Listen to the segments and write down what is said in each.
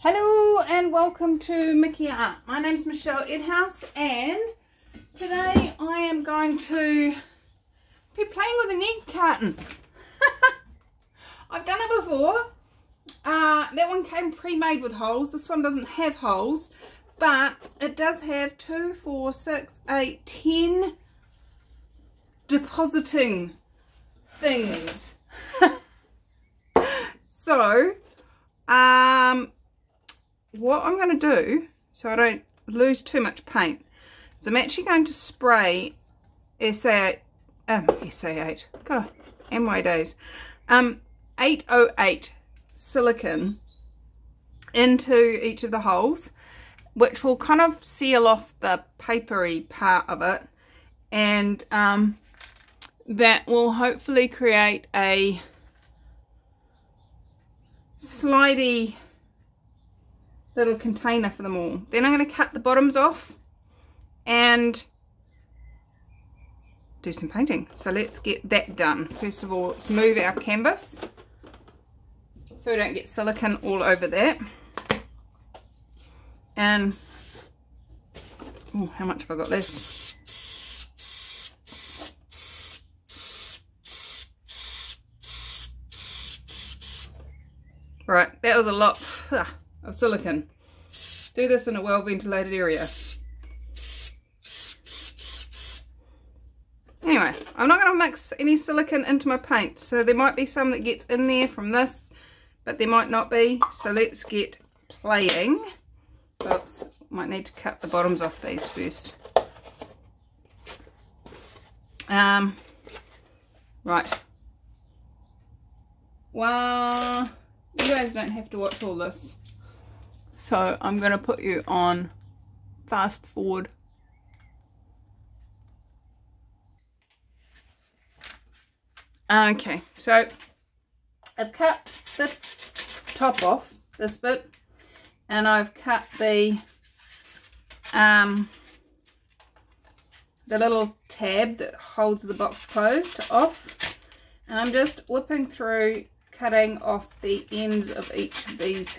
Hello and welcome to Mickey Art. My name's Michelle Edhouse and today I am going to be playing with an egg carton. I've done it before. That one came pre-made with holes. This one doesn't have holes, but it does have 2, 4, 6, 8, 10 depositing things. So, what I'm going to do, so I don't lose too much paint, is I'm actually going to spray SA8, God, and my days, 808 silicone into each of the holes, which will kind of seal off the papery part of it, and that will hopefully create a slidey little container for them all. Then I'm going to cut the bottoms off and do some painting. So let's get that done. First of all, let's move our canvas so we don't get silicone all over that. And oh, how much have I got left? Right, that was a lot of silicone. Do this in a well ventilated area. Anyway, I'm not going to mix any silicone into my paint, so there might be some that gets in there from this, but there might not be. So let's get playing. Oops, might need to cut the bottoms off these first. Right. Well, you guys don't have to watch all this, so I'm going to put you on fast forward. Okay, so I've cut the top off, this bit, and I've cut the little tab that holds the box closed off, and I'm just whipping through, cutting off the ends of each of these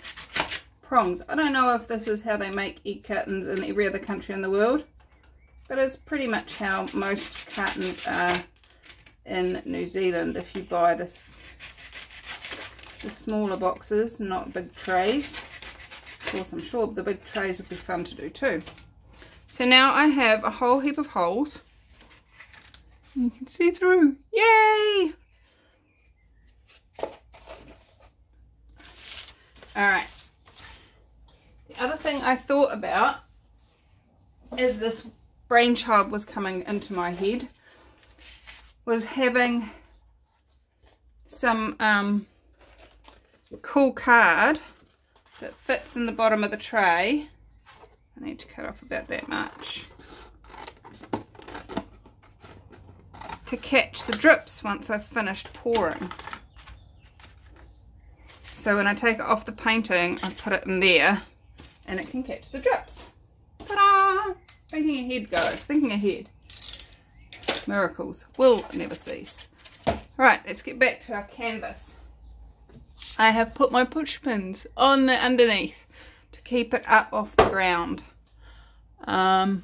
prongs. I don't know if this is how they make egg cartons in every other country in the world, but it's pretty much how most cartons are in New Zealand if you buy the smaller boxes, not big trays. Of course, I'm sure the big trays would be fun to do too. So now I have a whole heap of holes. You can see through. Yay! Alright, the other thing I thought about as this brainchild was coming into my head was having some cool card that fits in the bottom of the tray. I need to cut off about that much to catch the drips once I've finished pouring. So when I take it off the painting, I put it in there and it can catch the drips. Ta-da! Thinking ahead, guys. Thinking ahead. Miracles will never cease. Alright, let's get back to our canvas. I have put my push pins on the underneath to keep it up off the ground. And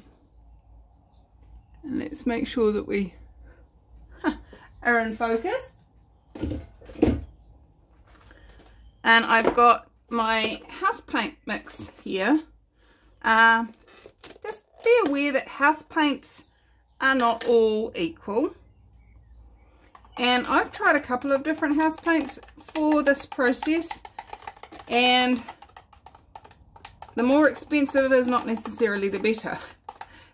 let's make sure that we are in focus. And I've got my house paint mix here. Just be aware that house paints are not all equal. And I've tried a couple of different house paints for this process. And the more expensive is not necessarily the better.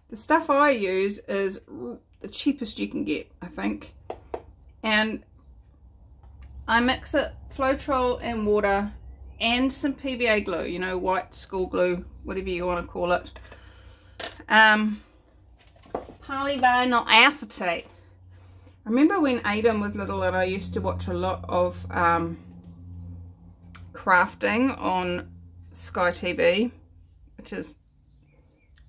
The stuff I use is the cheapest you can get, I think. And I mix it, Floetrol and water and some PVA glue, you know, white school glue, whatever you want to call it. Polyvinyl acetate. I remember when Aiden was little and I used to watch a lot of crafting on Sky TV, which is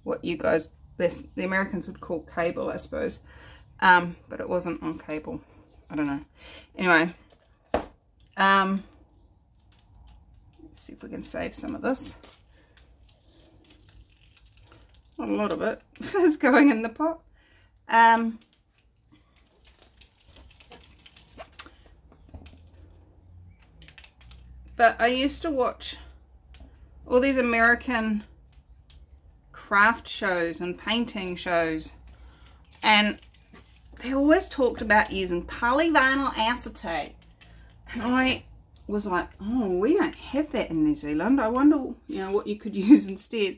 what you guys, the Americans would call cable, I suppose. But it wasn't on cable. I don't know. Anyway. Let's see if we can save some of this. Not a lot of it is going in the pot. But I used to watch all these American craft shows and painting shows, and they always talked about using polyvinyl acetate, and I was like, oh, we don't have that in New Zealand. I wonder, you know, what you could use instead.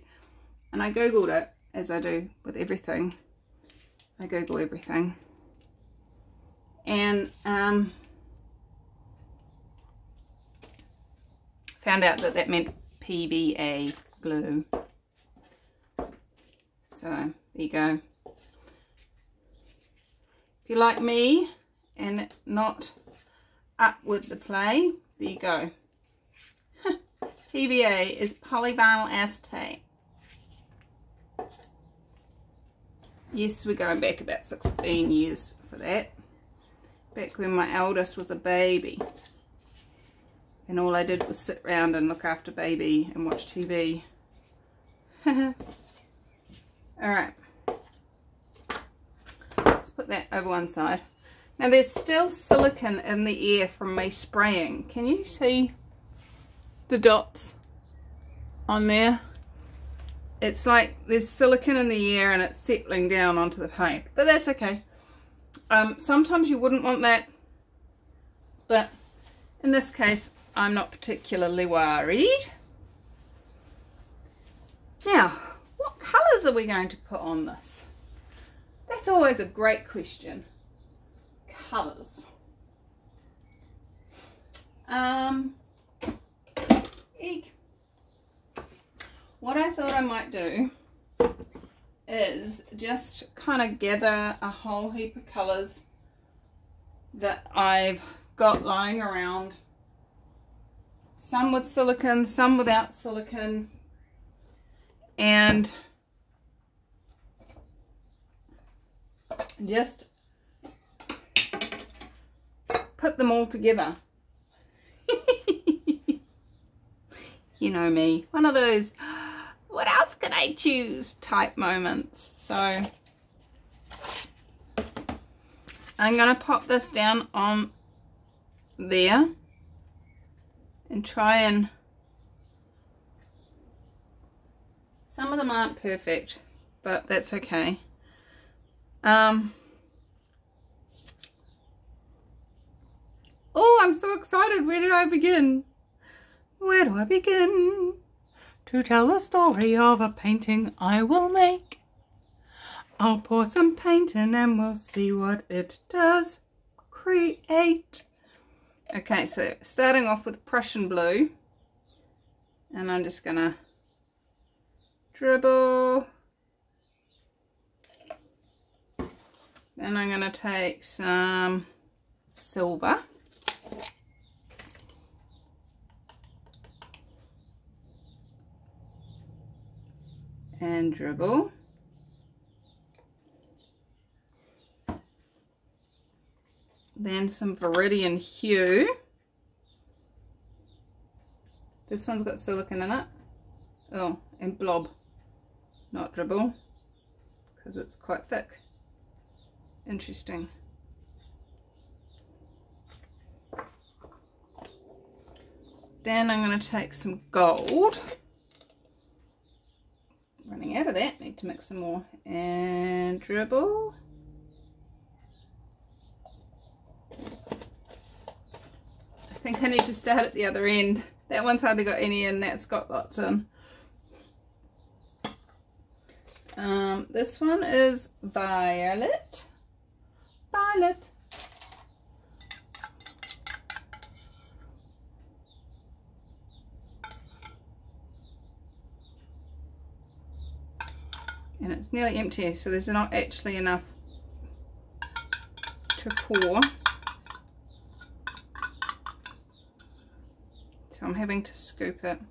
And I googled it, as I do with everything. I google everything, and found out that that meant PVA glue. So there you go. If you're like me and not up with the play, there you go. PVA is polyvinyl acetate. Yes, we're going back about 16 years for that. Back when my eldest was a baby. And all I did was sit around and look after baby and watch TV. Alright. Let's put that over one side. Now there's still silicone in the air from me spraying. Can you see the dots on there? It's like there's silicone in the air and it's settling down onto the paint. But that's okay. Sometimes you wouldn't want that. But in this case, I'm not particularly worried. Now, what colours are we going to put on this? That's always a great question. Colours. What I thought I might do is just kind of gather a whole heap of colours that I've got lying around. Some with silicone, some without silicone, and just put them all together. You know me, one of those what else can I choose type moments. So I'm going to pop this down on there and try and, some of them aren't perfect, but that's okay. Oh, I'm so excited. Where did I begin? Where do I begin to tell the story of a painting I will make? I'll pour some paint in and we'll see what it does create. Okay, so starting off with Prussian blue, and I'm just gonna dribble. Then I'm gonna take some silver. And dribble. Then some Viridian Hue. This one's got silicone in it. Oh, and blob, not dribble, because it's quite thick. Interesting. Then I'm going to take some gold. Running out of that, need to mix some more, and dribble. I think I need to start at the other end. That one's hardly got any in, that's got lots in. This one is violet. Violet. And it's nearly empty, so there's not actually enough to pour. So I'm having to scoop it.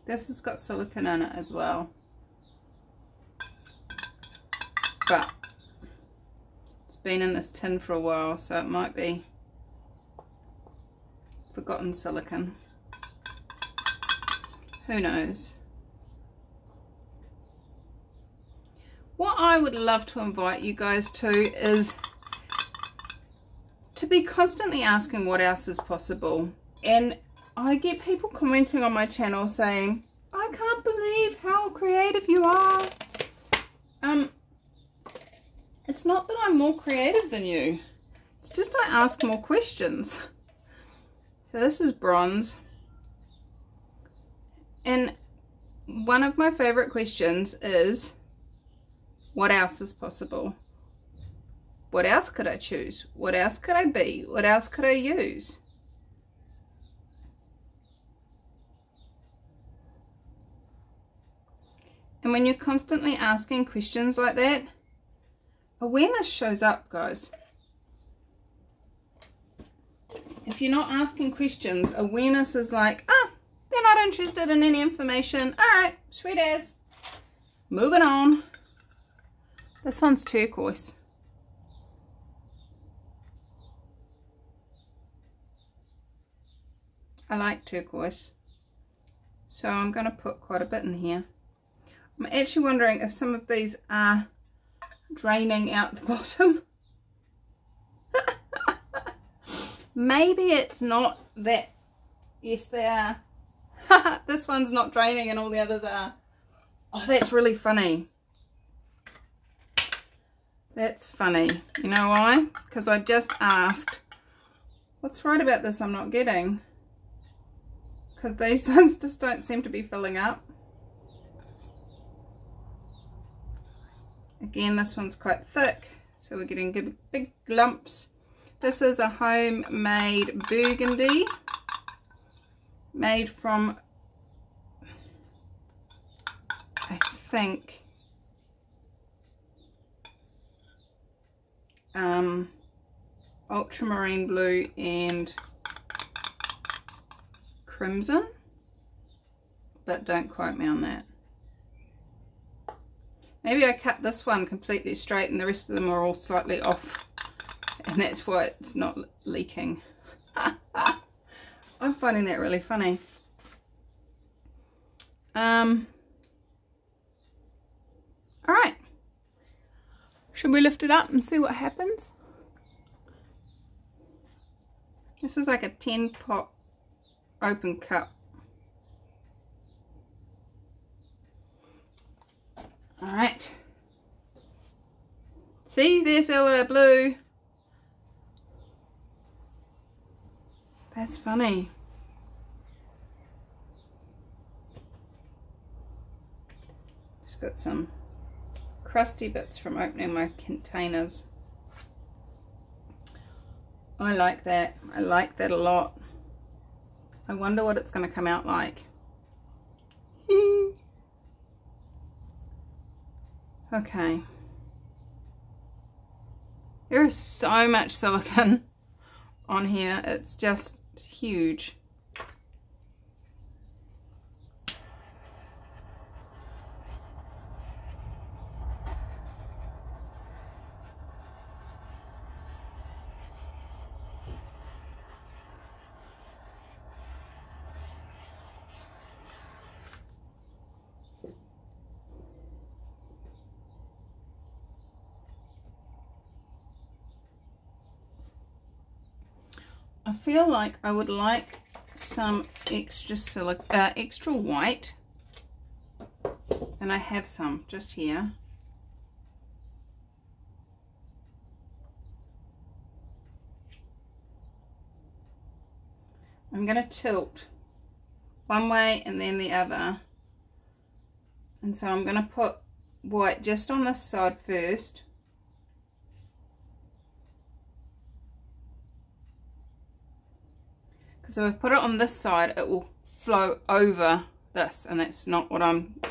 This has got silicone in it as well. But it's been in this tin for a while, so it might be forgotten silicone. Who knows? What I would love to invite you guys to is to be constantly asking what else is possible. And I get people commenting on my channel saying, I can't believe how creative you are. It's not that I'm more creative than you. It's just I ask more questions. So this is bronze. And one of my favorite questions is, what else is possible? What else could I choose? What else could I be? What else could I use? And when you're constantly asking questions like that, awareness shows up, guys. If you're not asking questions, awareness is like, oh, they're not interested in any information. All right, sweet as. Moving on. This one's turquoise. I like turquoise. So I'm going to put quite a bit in here. I'm actually wondering if some of these are draining out the bottom. Maybe it's not that. Yes, they are. This one's not draining and all the others are. Oh, that's really funny. That's funny. You know why? Because I just asked, what's right about this I'm not getting? Because these ones just don't seem to be filling up. Again, this one's quite thick, so we're getting good big lumps. This is a homemade burgundy, made from, I think, ultramarine blue and crimson, but don't quote me on that. Maybe I cut this one completely straight and the rest of them are all slightly off, and that's why it's not leaking. I'm finding that really funny. Alright, should we lift it up and see what happens? This is like a 10 pot open cup. Alright, see, there's our blue. That's funny. Just got some crusty bits from opening my containers. I like that. I like that a lot. I wonder what it's going to come out like. Okay. There is so much silicone on here. It's just huge. I feel like I would like some extra white, and I have some just here. I'm going to tilt one way and then the other, and so I'm going to put white just on this side first. So if I put it on this side, it will flow over this, and that's not what I'm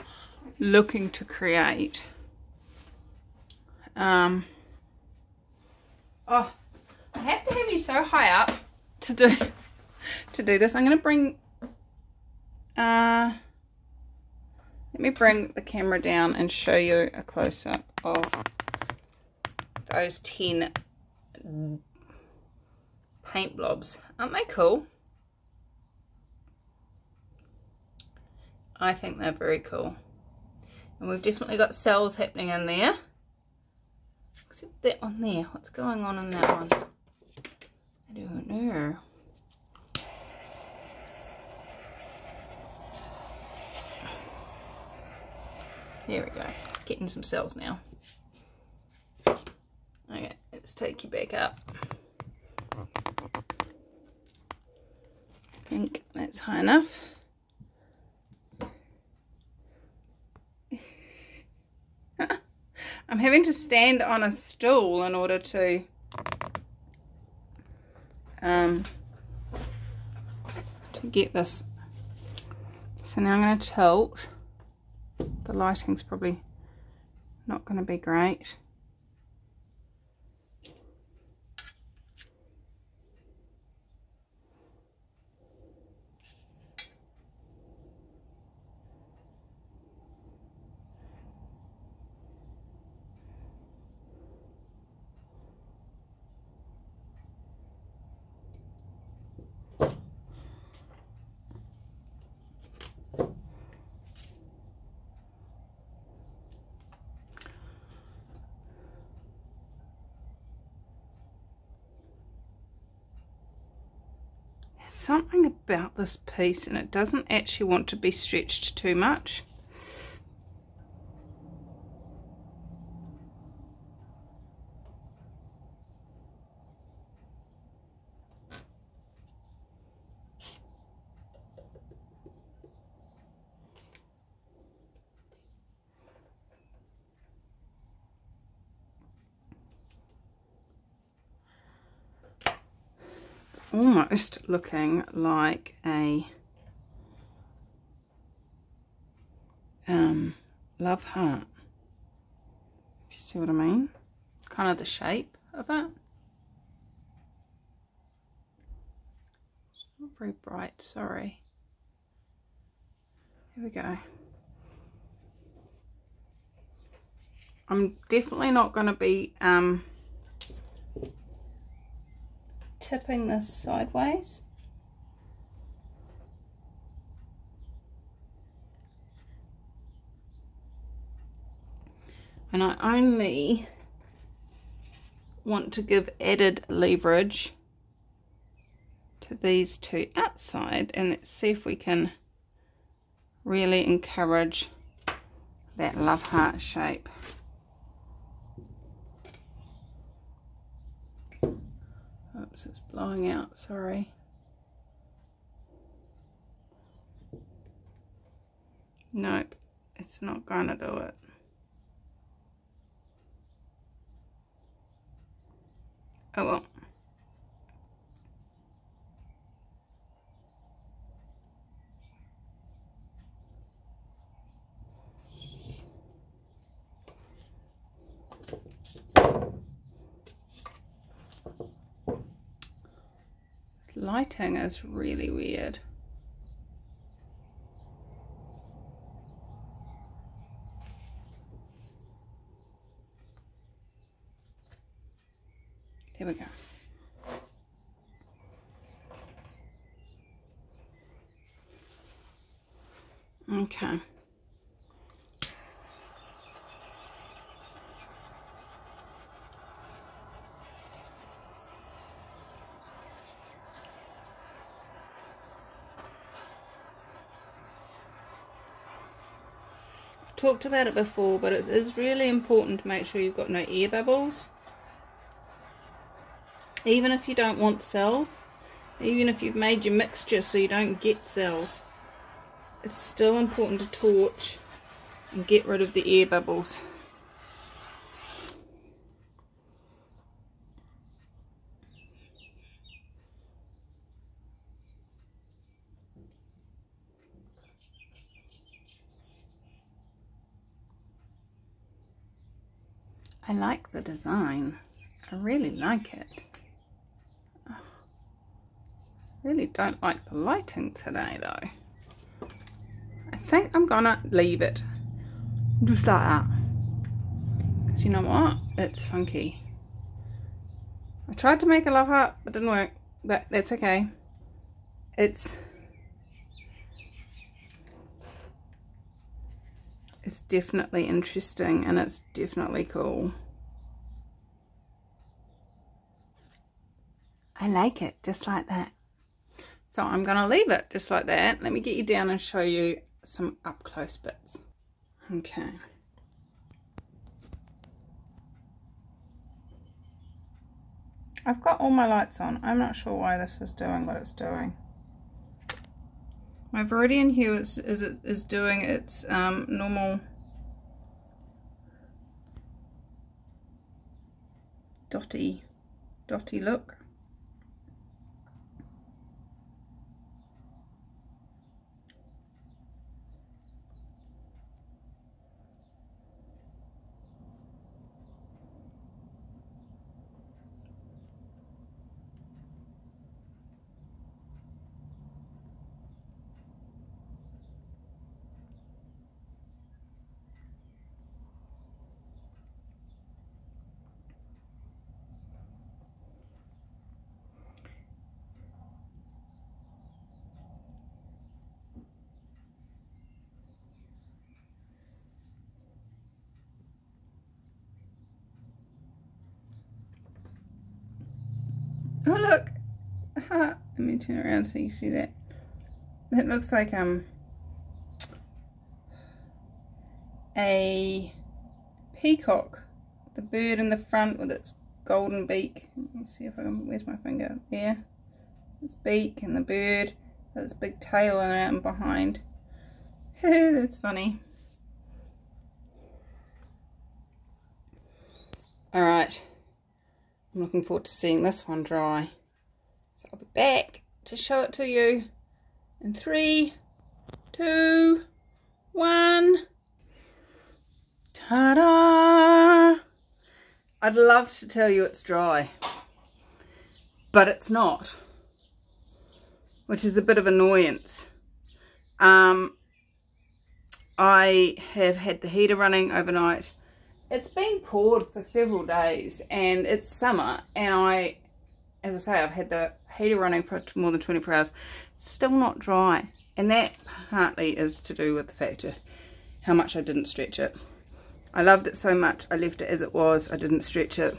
looking to create. Oh, I have to have you so high up to do this. I'm going to bring Let me bring the camera down and show you a close-up of those 10 paint blobs. Aren't they cool? I think they're very cool. And we've definitely got cells happening in there. Except that one there. What's going on in that one? I don't know. There we go. Getting some cells now. Okay, let's take you back up. I think that's high enough. I'm having to stand on a stool in order to get this. So now I'm going to tilt. The lighting's probably not going to be great. Something about this piece, and it doesn't actually want to be stretched too much. Almost looking like a love heart. Do you see what I mean? Kind of the shape of it. It's not very bright, sorry. Here we go. I'm definitely not going to be tipping this sideways. And I only want to give added leverage to these two outside, and let's see if we can really encourage that love heart shape. Oops, it's blowing out, sorry. Nope, it's not going to do it. Oh well. Lighting is really weird. There we go. Okay. Talked about it before, but it is really important to make sure you've got no air bubbles. Even if you don't want cells, even if you've made your mixture so you don't get cells, it's still important to torch and get rid of the air bubbles. I like the design. I really like it. Oh, really don't like the lighting today though. I think I'm gonna leave it just like that, because you know what, it's funky. I tried to make a love heart, but it didn't work, but that's okay. It's definitely interesting, and it's definitely cool. I like it just like that. So I'm gonna leave it just like that. Let me get you down and show you some up close bits. Okay. I've got all my lights on. I'm not sure why this is doing what it's doing. My Viridian hue is doing its normal dotty look. Oh look! Let me turn around so you see that. That looks like a peacock. The bird in the front with its golden beak. Let me see if I can, where's my finger? There. Its beak and the bird with its big tail and out and behind. That's funny. Alright. I'm looking forward to seeing this one dry. So I'll be back to show it to you in 3, 2, 1. Ta-da! I'd love to tell you it's dry, but it's not, which is a bit of annoyance. I have had the heater running overnight. It's been poured for several days, and it's summer, and as I say, I've had the heater running for more than 24 hours. It's still not dry, and that partly is to do with the fact of how much I didn't stretch it. I loved it so much, I left it as it was. I didn't stretch it.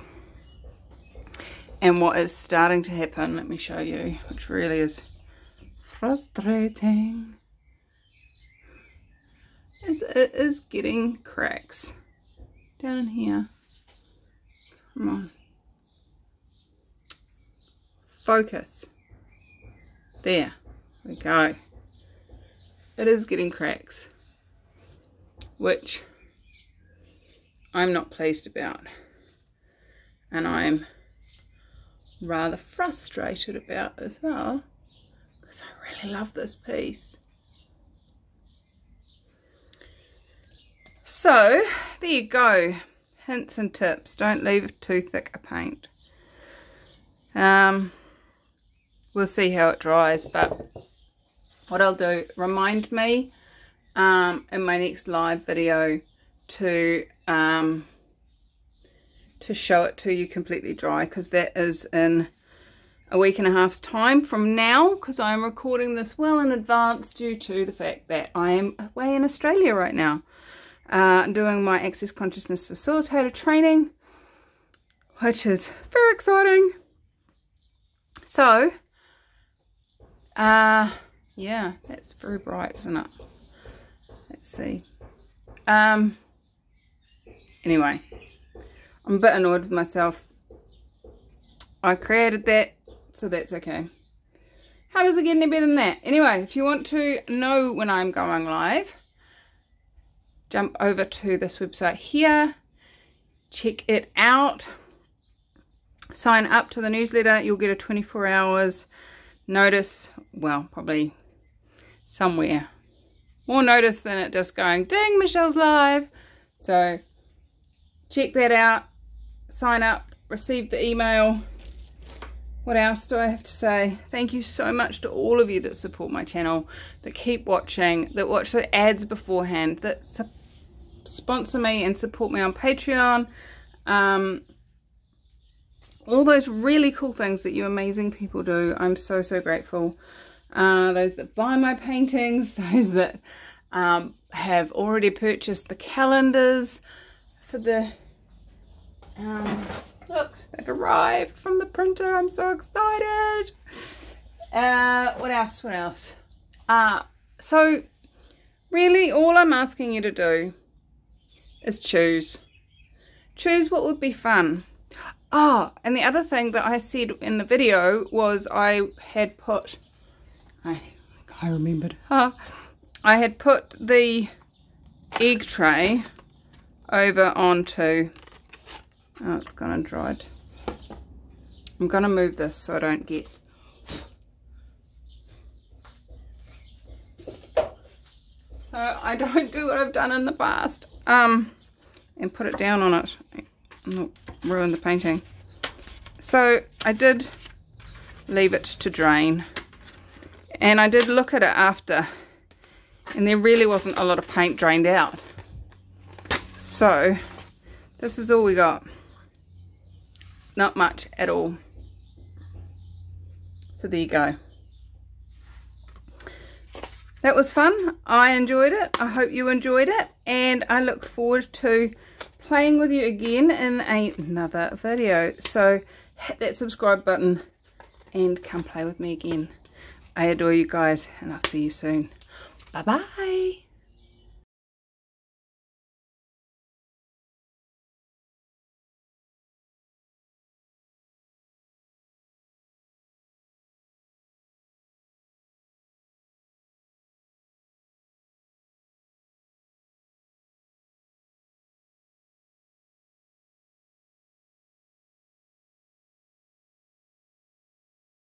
And what is starting to happen, let me show you, which really is frustrating, is it is getting cracks down in here. Come on. Focus. There we go. It is getting cracks, which I'm not pleased about, and I'm rather frustrated about as well, because I really love this piece. So there you go, hints and tips. Don't leave too thick a paint. We'll see how it dries, but what I'll do, remind me in my next live video to show it to you completely dry, because that is in a week and a half's time from now, because I'm recording this well in advance due to the fact that I am away in Australia right now, doing my Access Consciousness Facilitator training, which is very exciting. So yeah, that's very bright, isn't it? Let's see. Anyway, I'm a bit annoyed with myself. I created that, so that's okay. How does it get any better than that? Anyway, if you want to know when I'm going live, jump over to this website here, check it out, sign up to the newsletter. You'll get a 24 hours notice, well, probably somewhere more notice than it just going ding, Michelle's live. So check that out, sign up, receive the email what else do I have to say? Thank you so much to all of you that support my channel, that keep watching, that watch the ads beforehand, that sponsor me and support me on Patreon. All those really cool things that you amazing people do. I'm so, so grateful. Those that buy my paintings, those that have already purchased the calendars for the look, that arrived from the printer. I'm so excited. What else? So really all I'm asking you to do is choose what would be fun. And the other thing that I said in the video was I had put I remembered. I had put the egg tray over onto, it's gonna dry. I'm gonna move this so I don't get, so I don't do what I've done in the past, and put it down on it and not ruin the painting. So I did leave it to drain, and I did look at it after, and there really wasn't a lot of paint drained out. So this is all we got. Not much at all. So there you go. That was fun. I enjoyed it. I hope you enjoyed it, and I look forward to playing with you again in another video. So hit that subscribe button and come play with me again. I adore you guys, and I'll see you soon. Bye bye.